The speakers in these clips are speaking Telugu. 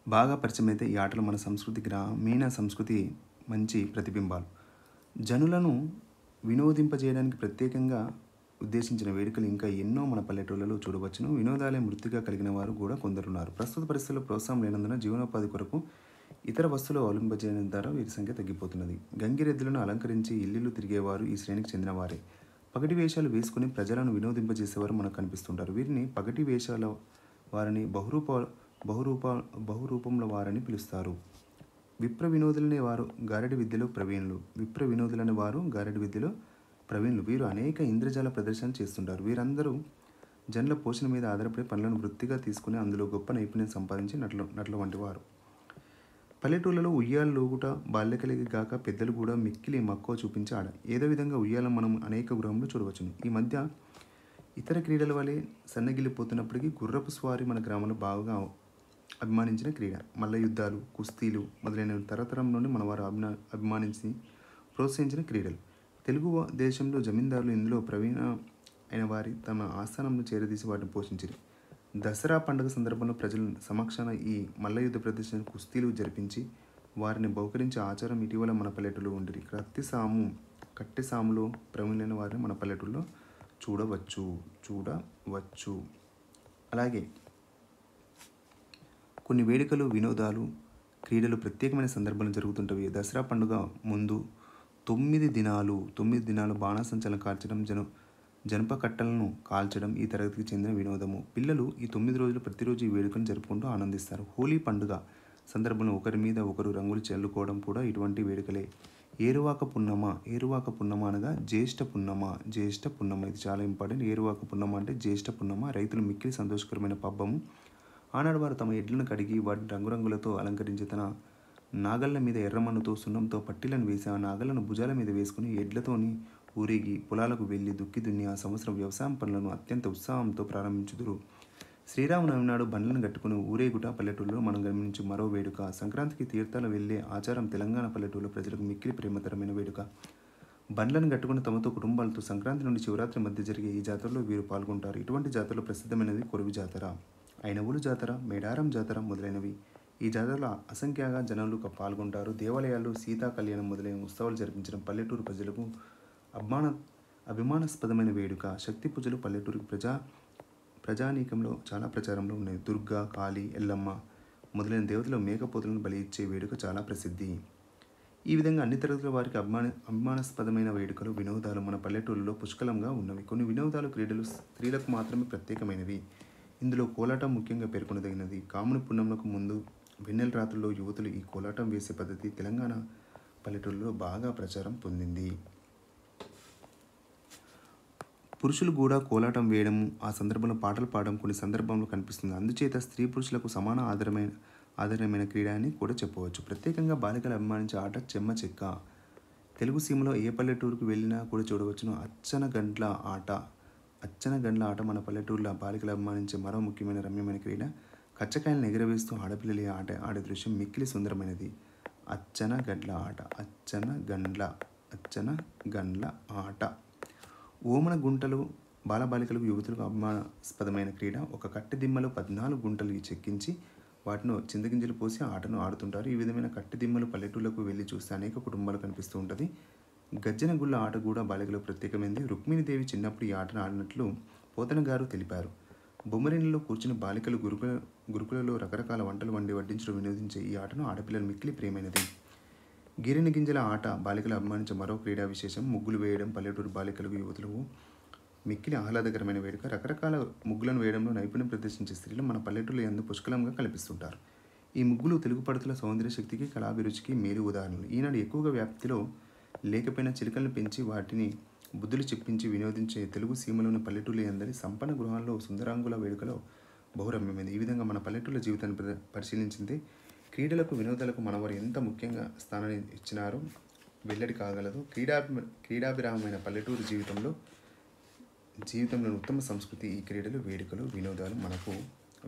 బాగా పరిచయమైతే ఈ ఆటలు మన సంస్కృతి, గ్రామీణ సంస్కృతి మంచి ప్రతిబింబాలు. జనులను వినోదింపజేయడానికి ప్రత్యేకంగా ఉద్దేశించిన వేడుకలు ఇంకా ఎన్నో మన పల్లెటూళ్ళలో చూడవచ్చును. వినోదాలే వృత్తిగా కలిగిన వారు కూడా కొందరున్నారు. ప్రస్తుత పరిస్థితుల్లో ప్రోత్సాహం లేనందున జీవనోపాధి కొరకు ఇతర వస్తువులు అవలంబించడం ద్వారా వీరి సంఖ్య తగ్గిపోతున్నది. గంగిరెద్దులను అలంకరించి ఇల్లిల్లు తిరిగేవారు ఈ శ్రేణికి చెందినవారే. పగటి వేషాలు వేసుకుని ప్రజలను వినోదింపజేసేవారు మనకు కనిపిస్తుంటారు. వీరిని పగటి వేషాల వారిని బహురూప బహురూపముల వారని పిలుస్తారు. విప్ర వినోదులని వారు గారడి విద్యలో ప్రవీణులు. వీరు అనేక ఇంద్రజాల ప్రదర్శన చేస్తుంటారు. వీరందరూ జనుల పోషణ మీద ఆధారపడి పనులను వృత్తిగా తీసుకుని అందులో గొప్ప నైపుణ్యం సంపాదించి నటుల వంటి వారు. పల్లెటూళ్ళలో ఉయ్యాల లూగుట బాల్యకలిగి గాక పెద్దలు కూడా మిక్కిలి మక్కువ చూపించి ఆడ. ఏదో విధంగా ఉయ్యాల మనం అనేక గృహంలో చూడవచ్చును. ఈ మధ్య ఇతర క్రీడల వలె సన్నగిల్లిపోతున్నప్పటికీ గుర్రపు స్వారీ మన గ్రామంలో బాగా అభిమానించిన క్రీడ. మల్ల యుద్ధాలు, కుస్తీలు మొదలైనవి తరతరం నుండి మనవారు అభిమానించి ప్రోత్సహించిన క్రీడలు. తెలుగు దేశంలో జమీందారులు ఇందులో ప్రవీణ అయిన వారి తమ ఆస్థానంలో చేరదీసి వాటిని పోషించారు. దసరా పండుగ సందర్భంలో ప్రజల సమక్షాన ఈ మల్లయుద్ధ ప్రదర్శన కుస్తీలు జరిపించి వారిని బహుకరించే ఆచారం ఇటీవల మన పల్లెటూరులో ఉండిరి. కట్టె సాములో ప్రవీణులైన వారిని మన పల్లెటూరులో చూడవచ్చు. అలాగే కొన్ని వేడుకలు, వినోదాలు, క్రీడలు ప్రత్యేకమైన సందర్భాలు జరుగుతుంటవి. దసరా పండుగ ముందు 9 దినాలు బాణాసంచాలను కాల్చడం, జనప కట్టలను కాల్చడం ఈ తరగతికి చెందిన వినోదము. పిల్లలు ఈ 9 రోజులు ప్రతిరోజు ఈ వేడుకను జరుపుకుంటూ ఆనందిస్తారు. హోలీ పండుగ సందర్భంలో ఒకరి మీద ఒకరు రంగులు చల్లుకోవడం కూడా ఇటువంటి వేడుకలే. ఏరువాక పున్నమ అనగా జ్యేష్ఠ పున్నమ. ఇది చాలా ఇంపార్టెంట్. ఏరువాక పున్నమ అంటే జ్యేష్ఠ పున్నమ. రైతులు మిక్కిలి సంతోషకరమైన పబ్బము. ఆనాడు వారు తమ ఎడ్లను కడిగి వాటిని రంగురంగులతో అలంకరించి తన నాగళ్ళ మీద ఎర్రమన్నుతో సున్నంతో పట్టీలను వేసి ఆ నాగళ్లను భుజాల మీద వేసుకుని ఎడ్లతోని ఊరేగి పొలాలకు వెళ్ళి దుక్కి దున్ని ఆ సంవత్సరం వ్యవసాయం పనులను అత్యంత ఉత్సాహంతో ప్రారంభించుదురు. శ్రీరామనవమి నాడు బండ్లను కట్టుకుని ఊరేగుట పల్లెటూరులో మనం గమనించే మరో వేడుక. సంక్రాంతికి తీర్థాలు వెళ్లే ఆచారం తెలంగాణ పల్లెటూరులో ప్రజలకు మిక్కిలి ప్రేమతరమైన వేడుక. బండ్లను కట్టుకుని తమతో కుటుంబాలతో సంక్రాంతి నుండి శివరాత్రి మధ్య జరిగే ఈ జాతరలో వీరు పాల్గొంటారు. ఇటువంటి జాతరలో ప్రసిద్ధమైనది కొరివి జాతర, ఐనవోలు జాతర, మేడారం జాతర మొదలైనవి. ఈ జాతరలో అసంఖ్యాక జనాలు పాల్గొంటారు. దేవాలయాల్లో సీతా కళ్యాణం మొదలైన ఉత్సవాలు జరిపించడం పల్లెటూరు ప్రజలకు అభిమానాస్పదమైన వేడుక. శక్తి పూజలు పల్లెటూరు ప్రజానీకంలో చాలా ప్రచారంలో ఉన్నాయి. దుర్గా, కాళీ, ఎల్లమ్మ మొదలైన దేవతలు మేకపోతులను బలి ఇచ్చే వేడుక చాలా ప్రసిద్ధి. ఈ విధంగా అన్ని తరగతుల వారికి అభిమానాస్పదమైన వేడుకలు, వినోదాలు మన పల్లెటూరులో పుష్కలంగా ఉన్నవి. కొన్ని వినోదాలు, క్రీడలు స్త్రీలకు మాత్రమే ప్రత్యేకమైనవి. ఇందులో కోలాటం ముఖ్యంగా పేర్కొనదగినది. కాముని పున్నములకు ముందు వెన్నెల రాత్రుల్లో యువతులు ఈ కోలాటం వేసే పద్ధతి తెలంగాణ పల్లెటూరులో బాగా ప్రచారం పొందింది. పురుషులు కూడా కోలాటం వేయడం, ఆ సందర్భంలో పాటలు పాడడం కొన్ని సందర్భంలో కనిపిస్తుంది. అందుచేత స్త్రీ పురుషులకు సమాన ఆధారమైన క్రీడ అని కూడా చెప్పవచ్చు. ప్రత్యేకంగా బాలికలు అభిమానించే ఆట చెమ్మ చెక్క. తెలుగు సీమలో ఏ పల్లెటూరుకు వెళ్ళినా కూడా చూడవచ్చును. అచ్చన గండ్ల ఆట మన పల్లెటూరులో బాలికలు అభిమానించే మరో ముఖ్యమైన రమ్యమైన క్రీడ. కచ్చకాయలను ఎగరవేస్తూ ఆడపిల్లలు ఆడే దృశ్యం మిక్కిలి సుందరమైనది. అచ్చన గండ్ల ఆట. ఓమన గుంటలు బాలబాలికలకు, యువతులకు అభిమానాస్పదమైన క్రీడ. ఒక కట్టె దిమ్మలో 14 గుంటలు చెక్కించి వాటిని చింతగింజలు పోసి ఆటను ఆడుతుంటారు. ఈ విధమైన కట్టె దిమ్మలు పల్లెటూళ్ళకు వెళ్ళి చూస్తే అనేక కుటుంబాలు కనిపిస్తూ ఉంటుంది. గజ్జెన గుళ్ళ ఆట కూడా బాలికలకు ప్రత్యేకమైంది. రుక్మిణీదేవి చిన్నప్పుడు ఈ ఆటను ఆడినట్లు పోతన గారు తెలిపారు. బొమ్మరినిలో కూర్చుని బాలికలు గురుకులలో రకరకాల వంటలు వడ్డించడం వినోదించే ఈ ఆటను ఆడపిల్లలు మిక్కిలి ప్రియమైనది. గిరిని గింజల ఆట బాలికలు అభిమానించే మరో క్రీడా విశేషం. ముగ్గులు వేయడం పల్లెటూరు బాలికలకు, యువతులకు మిక్కిలి ఆహ్లాదకరమైన వేడుక. రకరకాల ముగ్గులను వేయడంలో నైపుణ్యం ప్రదర్శించే స్త్రీలు మన పల్లెటూరులో ఎందు పుష్కలంగా కల్పిస్తుంటారు. ఈ ముగ్గులు తెలుగు పడుతుల సౌందర్య శక్తికి, కళాభిరుచికి మేలు ఉదాహరణలు. ఈనాడు ఎక్కువగా వ్యాప్తిలో లేకపోయిన చిలుకలను పెంచి వాటిని బుద్ధులు చెప్పించి వినోదించే తెలుగు సీమలోని పల్లెటూరు అందరి సంపన్న గృహాల్లో సుందరాంగుల వేడుకలో బహురమ్యమైంది. ఈ విధంగా మన పల్లెటూళ్ళ జీవితాన్ని పరిశీలించింది. క్రీడలకు, వినోదాలకు మనవారు ఎంత ముఖ్యంగా స్థానాన్ని ఇచ్చినారో వెల్లడి కాగలదు. క్రీడాభిరామమైన పల్లెటూరు జీవితంలో ఉత్తమ సంస్కృతి ఈ క్రీడలు, వేడుకలు, వినోదాలు మనకు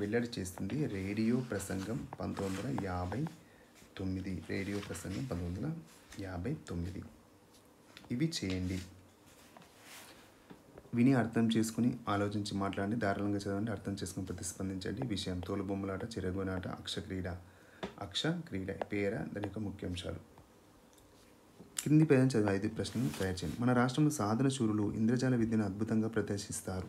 వెల్లడి చేస్తుంది. రేడియో ప్రసంగం 1959. ఇవి చేయండి. విని అర్థం చేసుకుని ఆలోచించి మాట్లాడండి. ధారాళంగా చదవండి. అర్థం చేసుకుని ప్రతిస్పందించండి. విషయం తోలుబొమ్మలాట, చెరగోనాట, అక్షక్రీడ, అక్ష క్రీడ పేర దాని యొక్క ముఖ్యాంశాలు. కింది పేదం చదివి 5 ప్రశ్నలు తయారు చేయండి. మన రాష్ట్రంలో సాధన శూరులు ఇంద్రజాల విద్యను అద్భుతంగా ప్రదర్శిస్తారు.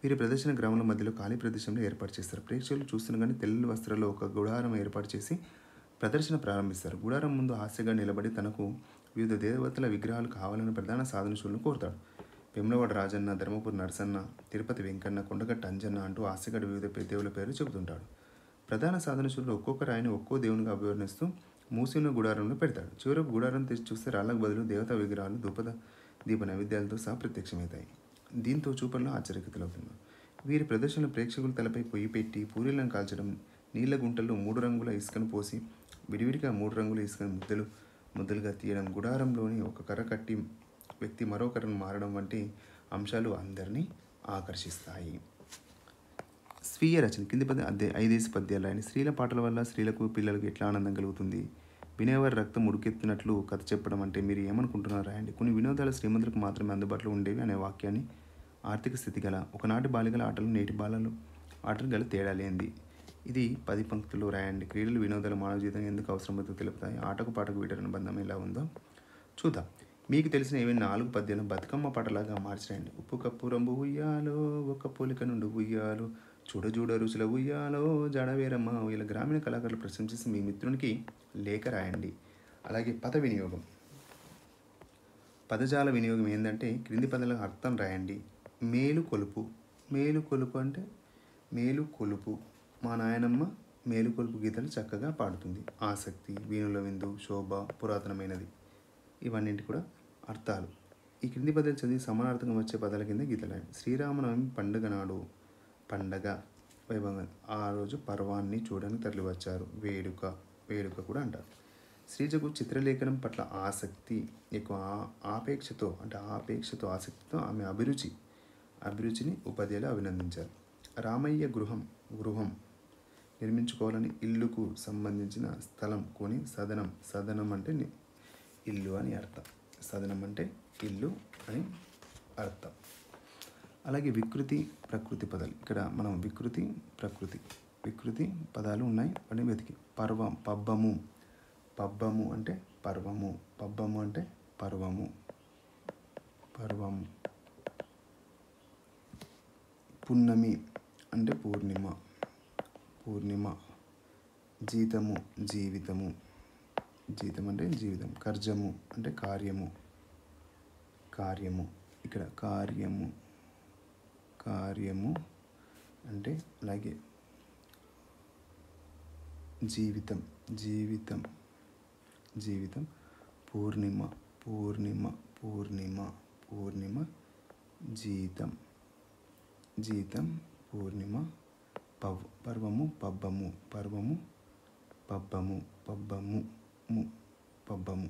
వీరి ప్రదర్శన గ్రామాల మధ్యలో ఖాళీ ప్రదేశంలో ఏర్పాటు చేస్తారు. ప్రేక్షకులు చూస్తుండగానే తెల్ల వస్త్రాల్లో ఒక గుడారం ఏర్పాటు చేసి ప్రదర్శన ప్రారంభిస్తారు. గుడారం ముందు హాస్యంగా నిలబడి తనకు వివిధ దేవతల విగ్రహాలు కావాలని ప్రధాన సాధన శూరులను కోరుతాడు. వేములవాడ రాజన్న, ధర్మపురి నరసన్న, తిరుపతి వెంకన్న, కొండగట్ట అంజన్న అంటూ హాస్యగాడు వివిధ దేవుల పేర్లు చెబుతుంటాడు. ప్రధాన సాధన శూరులు ఒక్కొక్క రాయిని ఒక్కో దేవునిగా అభివర్ణిస్తూ మూసి ఉన్న గుడారంలో పెడతాడు. చివరకు గుడారం తెచ్చి చూస్తే రాళ్లకు బదులు దేవతా విగ్రహాలు దీప నైవేద్యాలతో సహా ప్రత్యక్షమవుతాయి. దీంతో చూపల్లో ఆశ్చర్యకతులవుతున్నారు. వీరి ప్రదర్శనలో ప్రేక్షకుల తలపై పొయ్యి పెట్టి పూరీలను కాల్చడం, నీళ్ల గుంటల్లో 3 రంగుల ఇసుకను పోసి విడివిడిగా 3 రంగుల ఇసుకను ముద్దలుగా తీయడం, గుడారంలోని ఒక కర్ర కట్టి వ్యక్తి మరో కర్రను మారడం వంటి అంశాలు అందరినీ ఆకర్షిస్తాయి. స్వీయ రచన కింది 5 పద్యాలు రాయండి. స్త్రీల పాటల వల్ల స్త్రీలకు పిల్లలకు ఎట్లా ఆనందం కలుగుతుంది? వినేవారి రక్తం ఉడికెత్తినట్లు కథ చెప్పడం అంటే మీరు ఏమనుకుంటున్నారో రాయండి. కొన్ని వినోదాలు శ్రీమంతులకు మాత్రమే అందుబాటులో ఉండేవి అనే వాక్యాన్ని ఆర్థిక స్థితి గల ఒకనాటి బాలికల ఆటలు నేటి బాలలు ఆటలు గల తేడా లేనిది. ఇది 10 పంక్తుల్లో రాయండి. క్రీడలు వినోదాలు మానవ జీవితం ఎందుకు అవసరమవుతుందో తెలుపుతాయి. ఆటకు పాటకు వీటన బంధం ఎలా ఉందో చూద్దాం. మీకు తెలిసిన ఏవైనా 4 పద్యాలను బతుకమ్మ పాటలాగా మార్చిరాయండి. ఉప్పు కప్పు రంబు ఉయ్యాలో, ఒక పోలిక నుండి ఉయ్యాలో, చూడ రుచుల ఉయ్యాలో, జడవేరమ్మ ఇలా గ్రామీణ కళాకారులు ప్రశంసిస్తూ మీ మిత్రునికి లేఖ రాయండి. అలాగే పద వినియోగం, పదజాల వినియోగం ఏంటంటే క్రింది పదాలకు అర్థం రాయండి. మేలు కొలుపు అంటే మేలు కొలుపు. మా నాయనమ్మ మేలుకొలుపు గీతాలు చక్కగా పాడుతుంది. ఆసక్తి, వీణుల విందు, శోభ, పురాతనమైనది. ఇవన్నింటి కూడా అర్థాలు. ఈ క్రింది పదాలు చదివి సమానార్థంగా వచ్చే పదాల కింద గీతలు రాయండి. శ్రీరామనవమి పండుగ నాడు, పండగ వైభవంగా ఆ రోజు పర్వాన్ని చూడడానికి తరలివచ్చారు. వేడుక కూడా అంటారు. శ్రీజకు చిత్రలేఖనం పట్ల ఆసక్తి ఎక్కువ. ఆపేక్షతో ఆసక్తితో ఆమె అభిరుచిని ఉపాధ్యాయులు అభినందించారు. రామయ్య గృహం నిర్మించుకోవాలని ఇల్లుకు సంబంధించిన స్థలం కొని సదనం అంటే ఇల్లు అని అర్థం. సదనం అంటే ఇల్లు అని అర్థం. అలాగే వికృతి, ప్రకృతి పదాలు. ఇక్కడ మనం వికృతి పదాలు ఉన్నాయి. వాటిని వెతికి. పబ్బము అంటే పర్వము. పున్నమి అంటే పూర్ణిమ. జీతం అంటే జీవితం. కర్జము అంటే కార్యము. ఇక్కడ కార్యము అంటే అలాగే జీవితం. పూర్ణిమ జీతం పూర్ణిమ. పర్వము పబ్బము.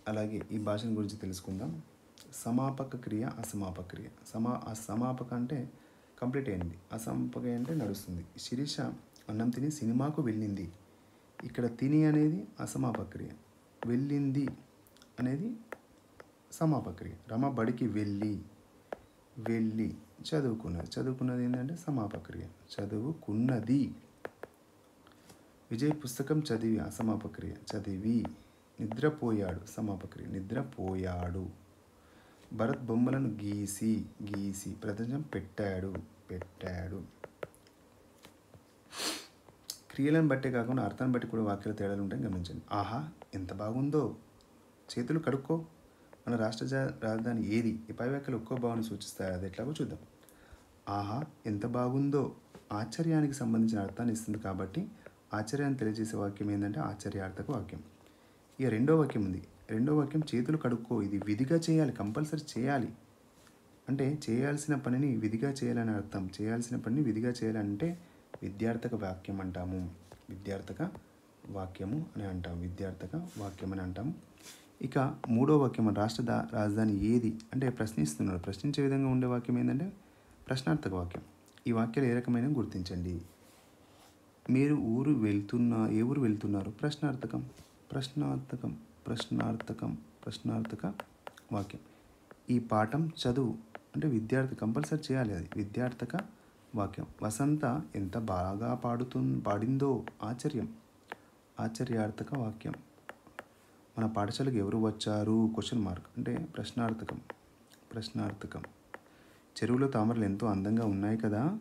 అలాగే ఈ భాషను గురించి తెలుసుకుందాం. సమాపక క్రియ, అసమాపక క్రియ. సమాపక అంటే కంప్లీట్ అయింది, అసమాపక అంటే నడుస్తుంది. శిరీష అన్నం తిని సినిమాకు వెళ్ళింది. ఇక్కడ తిని అనేది అసమాపక క్రియ, వెళ్ళింది అనేది సమాపక క్రియ. రమ బడికి వెళ్ళి చదువుకున్నది ఏంటంటే సమాపక క్రియ, చదువుకున్నది. విజయ్ పుస్తకం చదివి అసమాపక క్రియ, చదివి. నిద్రపోయాడు సమాపక క్రియ, నిద్రపోయాడు. భరత్ బొమ్మలను గీసి ప్రదర్శన పెట్టాడు. క్రియలను బట్టే కాకుండా అర్థాన్ని బట్టి కూడా వాక్యాల తేడాలు ఉంటాయని గమనించండి. ఆహా ఎంత బాగుందో, చేతులు కడుక్కో. మన రాష్ట్ర రాజధాని ఏది? ఈ పై వాక్యాలు ఒక్కో భావాన్ని సూచిస్తాయి. అది ఎట్లాగో చూద్దాం. ఆహా ఎంత బాగుందో ఆశ్చర్యానికి సంబంధించిన అర్థాన్ని ఇస్తుంది కాబట్టి ఆశ్చర్యాన్ని తెలియజేసే వాక్యం ఏంటంటే ఆశ్చర్యార్థక వాక్యం. ఇక రెండో వాక్యం ఉంది. రెండో వాక్యం చేతులు కడుక్కో. ఇది విధిగా చేయాలి, కంపల్సరీ చేయాలి. అంటే చేయాల్సిన పనిని విధిగా చేయాలని అర్థం. చేయాల్సిన పనిని విధిగా చేయాలంటే విద్యార్థక వాక్యం అంటాము. విద్యార్థక వాక్యం అని అంటాము. ఇక మూడో వాక్యం రాష్ట్ర రాజధాని ఏది అంటే ప్రశ్నిస్తున్నాడు. ప్రశ్నించే విధంగా ఉండే వాక్యం ఏంటంటే ప్రశ్నార్థక వాక్యం. ఈ వాక్యాలు ఏ రకమైన గుర్తించండి. మీరు ఏ ఊరు వెళ్తున్నారు? ప్రశ్నార్థక వాక్యం. ఈ పాఠం చదువు అంటే విద్యార్థి కంపల్సరీ చేయాలి, అది విద్యార్థక వాక్యం. వసంత ఎంత బాగా పాడిందో ఆశ్చర్యం. ఆశ్చర్యార్థక వాక్యం. మన పాఠశాలకు ఎవరు వచ్చారు? క్వశ్చన్ మార్క్ అంటే ప్రశ్నార్థకం. ప్రశ్నార్థకం. చెరువులో తామరలు ఎంతో అందంగా ఉన్నాయి కదా.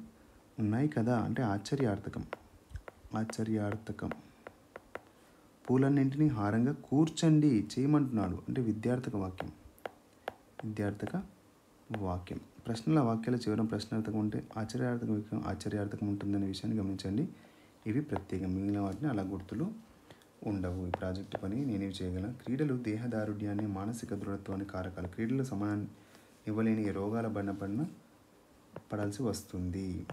ఉన్నాయి కదా అంటే ఆశ్చర్యార్థకం. ఆశ్చర్యార్థకం. పూలన్నింటినీ హారంగా కూర్చండి చేయమంటున్నాడు అంటే విద్యార్థక వాక్యం. విద్యార్థక వాక్యం. ప్రశ్నల వాక్యాల చివర ప్రశ్నార్థకం ఉంటే ఆశ్చర్యార్థకం ఉంటుందనే విషయాన్ని గమనించండి. ఇవి ప్రత్యేకం. మిగిలిన వాటిని అలా గుర్తులు ఉండవు. ఈ ప్రాజెక్టు పని నేనేవి చేయగలను. క్రీడలు దేహదారుఢ్యాన్ని, మానసిక దృఢత్వాన్ని కారకాలు. క్రీడలు సమయాన్ని ఇవ్వలేని రోగాల బారిన పడాల్సి వస్తుంది.